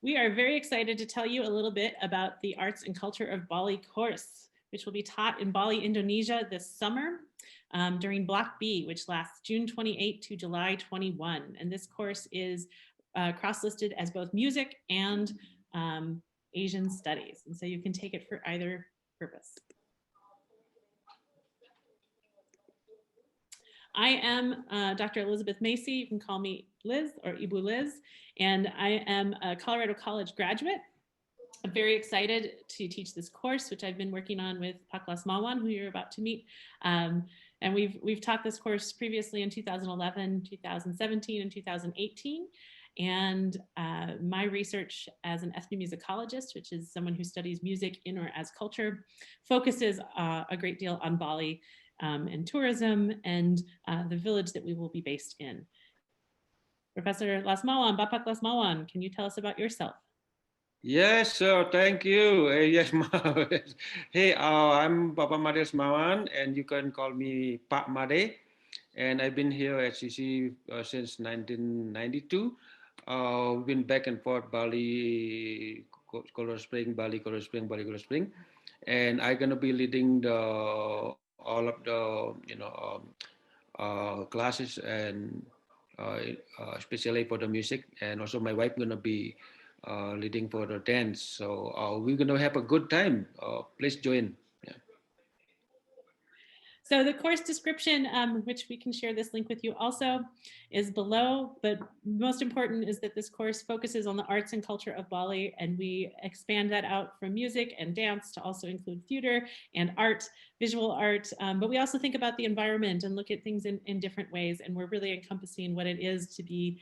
We are very excited to tell you a little bit about the Arts and Culture of Bali course, which will be taught in Bali, Indonesia this summer during Block B, which lasts June 28 to July 21. And this course is cross-listed as both music and Asian studies. And so you can take it for either purpose. I am Dr. Elizabeth Macy. You can call me Liz or Ibu Liz, and I am a Colorado College graduate. I'm very excited to teach this course, which I've been working on with Pak Lasmawan, who you're about to meet. And we've taught this course previously in 2011, 2017, and 2018. And my research as an ethnomusicologist, which is someone who studies music in or as culture, focuses a great deal on Bali and tourism and the village that we will be based in. Professor Lasmawan, Bapak Lasmawan, can you tell us about yourself? Yes, sir. Thank you. Yes, hey, I'm Bapak Made Lasmawan, and you can call me Pak Made. And I've been here at CC since 1992. We've been back and forth, Bali, Colorado Spring, Bali, Colorado Spring, Bali, Colorado Spring. And I'm going to be leading all of the, classes and especially for the music. And also my wife going to be leading for the dance. So we're going to have a good time. Please join. Yeah. So the course description, which we can share this link with you also, is below, but most important is that this course focuses on the arts and culture of Bali, and we expand that out from music and dance to also include theater and art, visual art, but we also think about the environment and look at things in different ways, and we're really encompassing what it is to be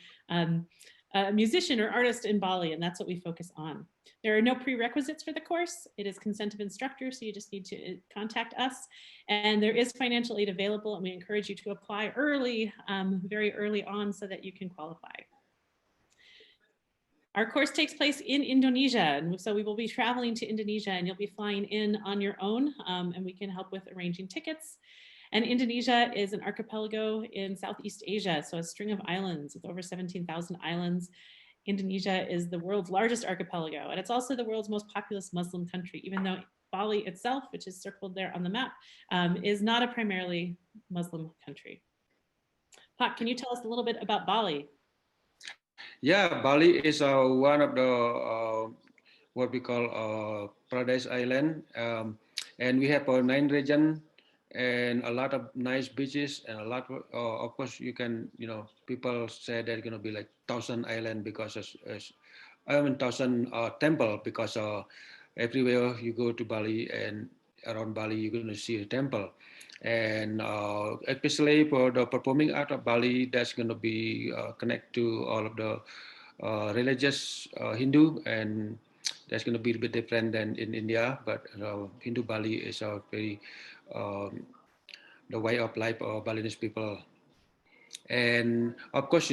a musician or artist in Bali, and that's what we focus on. There are no prerequisites for the course. It is consent of instructor, so you just need to contact us. And there is financial aid available, and we encourage you to apply early, very early on, so that you can qualify. Our course takes place in Indonesia, and so we will be traveling to Indonesia, and you'll be flying in on your own, and we can help with arranging tickets. And Indonesia is an archipelago in Southeast Asia, so a string of islands with over 17,000 islands. Indonesia is the world's largest archipelago, and it's also the world's most populous Muslim country, even though Bali itself, which is circled there on the map, is not a primarily Muslim country. Pak, can you tell us a little bit about Bali? Yeah, Bali is one of the what we call Paradise Island, and we have 9 regions and a lot of nice beaches and a lot. Of course, you can people say there's gonna be like 1,000 island because I mean 1,000 temple because everywhere you go to Bali and around Bali you're gonna see a temple. And especially for the performing art of Bali, that's going to be connect to all of the religious Hindu, and that's going to be a bit different than in India. But Hindu Bali is a very the way of life of Balinese people, and of course,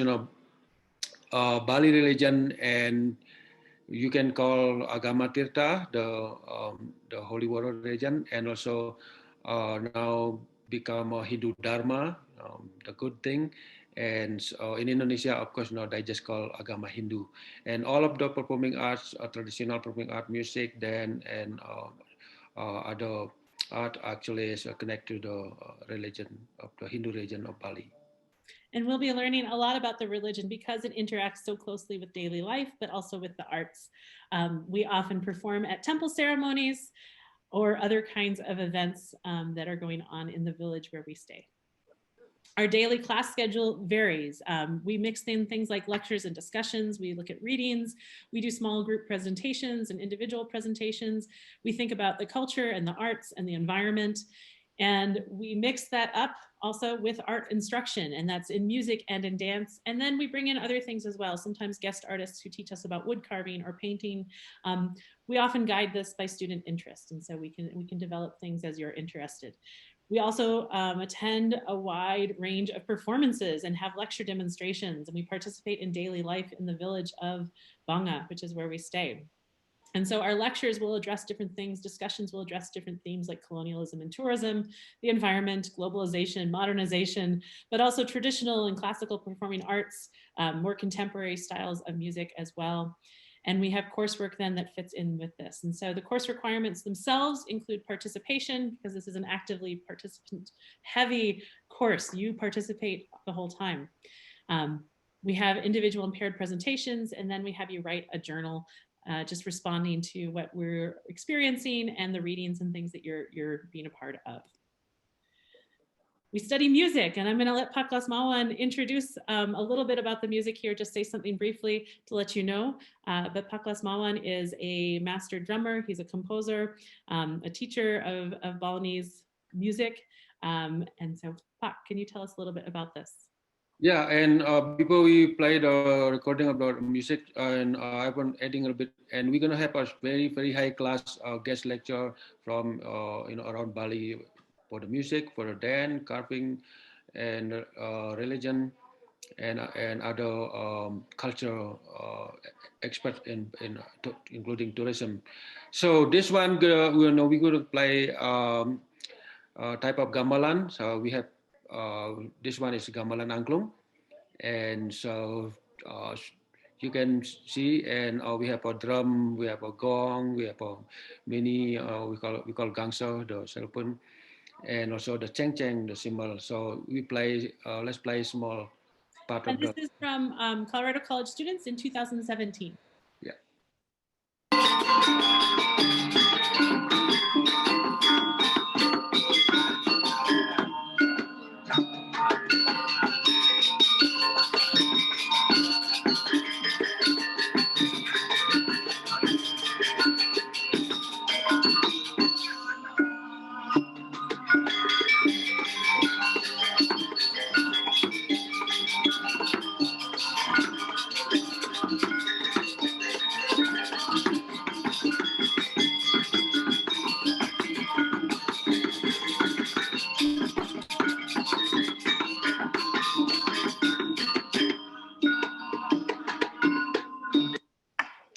Bali religion, and you can call Agama Tirta the holy water religion, and also now become a Hindu Dharma, the good thing. And in Indonesia, of course, they just call Agama Hindu. And all of the performing arts, traditional performing art, music, dance, and other art actually is connected to the religion of the Hindu religion of Bali. And we'll be learning a lot about the religion because it interacts so closely with daily life, but also with the arts. We often perform at temple ceremonies or other kinds of events that are going on in the village where we stay. Our daily class schedule varies. We mix in things like lectures and discussions. We look at readings. We do small group presentations and individual presentations. We think about the culture and the arts and the environment. And we mix that up also with art instruction, and that's in music and in dance. And then we bring in other things as well, sometimes guest artists who teach us about wood carving or painting. We often guide this by student interest, and so we can develop things as you're interested. We also attend a wide range of performances and have lecture demonstrations, and we participate in daily life in the village of Banga, which is where we stay. And so our lectures will address different things, discussions will address different themes like colonialism and tourism, the environment, globalization, modernization, but also traditional and classical performing arts, more contemporary styles of music as well. And we have coursework then that fits in with this. And so the course requirements themselves include participation, because this is an actively participant heavy course. You participate the whole time. We have individual and paired presentations, and then we have you write a journal just responding to what we're experiencing and the readings and things that you're being a part of. We study music, and I'm going to let Paklas Mawan introduce a little bit about the music here, just say something briefly to let you know. But Paklas Mawan is a master drummer. He's a composer, a teacher of Balinese music. And so, Pak, can you tell us a little bit about this? Yeah, and before we play the recording about music, and I want adding a bit, and we're gonna have a very high class guest lecture from around Bali for the music, for the dance, carving, and religion, and other cultural experts including tourism. So this one, we're going to play type of gamelan. So we have this one is gamelan angklung, and so you can see, and we have a drum, we have a gong, we have a mini we call gangsa, the cellphone, and also the cheng cheng, the cymbal. So we play. Let's play small part And of this the. is from Colorado College students in 2017. Yeah.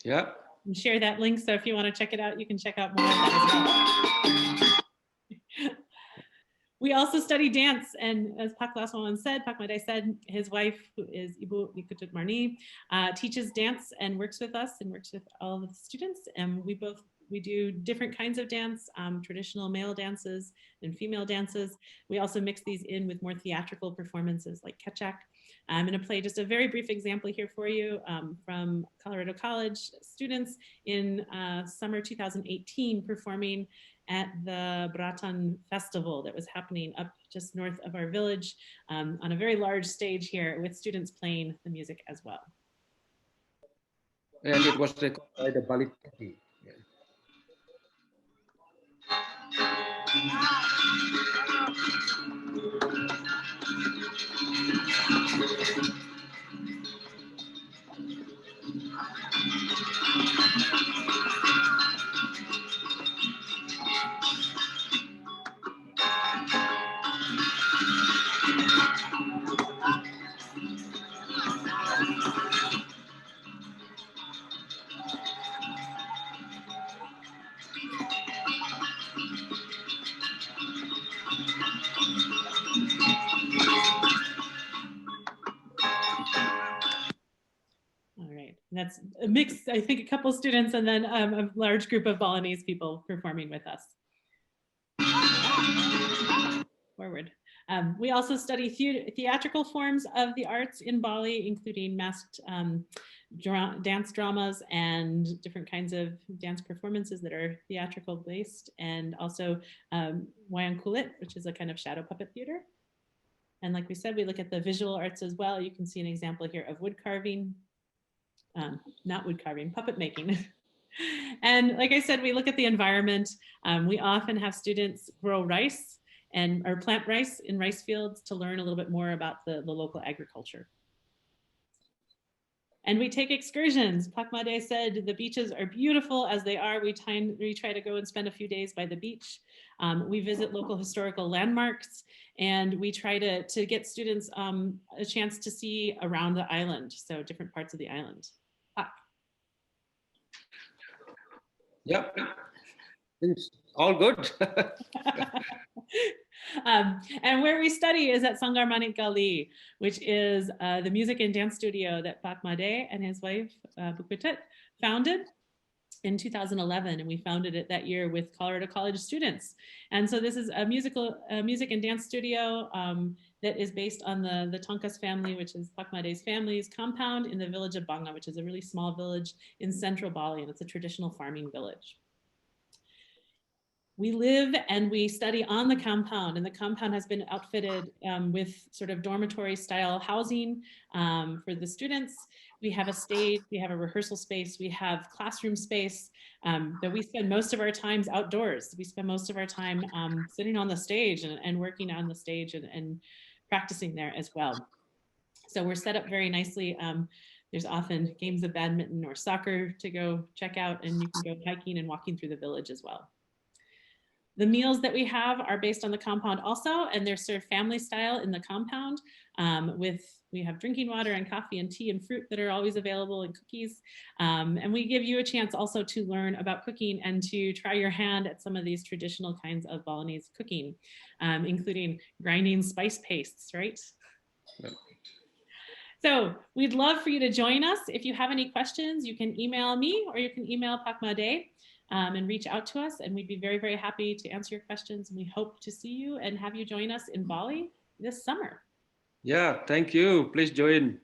Yeah. And share that link, so if you want to check it out, you can check out more of that as well. We also study dance, and as Pak Laswawan said, Pak Made said, his wife, who is Ibu Nikutut Marni, teaches dance and works with us and works with all of the students. And we do different kinds of dance, traditional male dances and female dances. We also mix these in with more theatrical performances like kechak. I'm going to play just a very brief example here for you from Colorado College students in summer 2018 performing at the Bratan Festival that was happening up just north of our village on a very large stage here with students playing the music as well. And it was recorded by the Bali. Yeah. That's a mix, I think a couple students and then a large group of Balinese people performing with us. Forward. We also study theatrical forms of the arts in Bali, including masked dance dramas and different kinds of dance performances that are theatrical based, and also wayang kulit, which is a kind of shadow puppet theater. And like we said, we look at the visual arts as well. You can see an example here of wood carving, not wood carving, puppet making. And like I said, we look at the environment. We often have students grow rice or plant rice in rice fields to learn a little bit more about the local agriculture. And we take excursions. Pak Made said the beaches are beautiful as they are. We try to go and spend a few days by the beach. We visit local historical landmarks, and we try to get students a chance to see around the island, so different parts of the island. Yep. It's all good. And where we study is at Sanggar Manik Gali, which is the music and dance studio that Pak Made and his wife Bukutut founded in 2011, and we founded it that year with Colorado College students. And so this is a music and dance studio that is based on the Tonkas family, which is Pakmade's family's compound in the village of Banga, which is a really small village in central Bali, and it's a traditional farming village. We live and we study on the compound, and the compound has been outfitted with sort of dormitory style housing for the students. We have a stage, we have a rehearsal space, we have classroom space, that we spend most of our times outdoors. We spend most of our time sitting on the stage and working on the stage and practicing there as well. So we're set up very nicely. There's often games of badminton or soccer to go check out, and you can go hiking and walking through the village as well. The meals that we have are based on the compound also, and they're served family style in the compound we have drinking water and coffee and tea and fruit that are always available, and cookies. And we give you a chance also to learn about cooking and to try your hand at some of these traditional kinds of Balinese cooking, including grinding spice pastes, right? Yep. So we'd love for you to join us. If you have any questions, you can email me or you can email Pakmade. And reach out to us, and we'd be very, very happy to answer your questions. And we hope to see you and have you join us in Bali this summer. Yeah, thank you. Please join.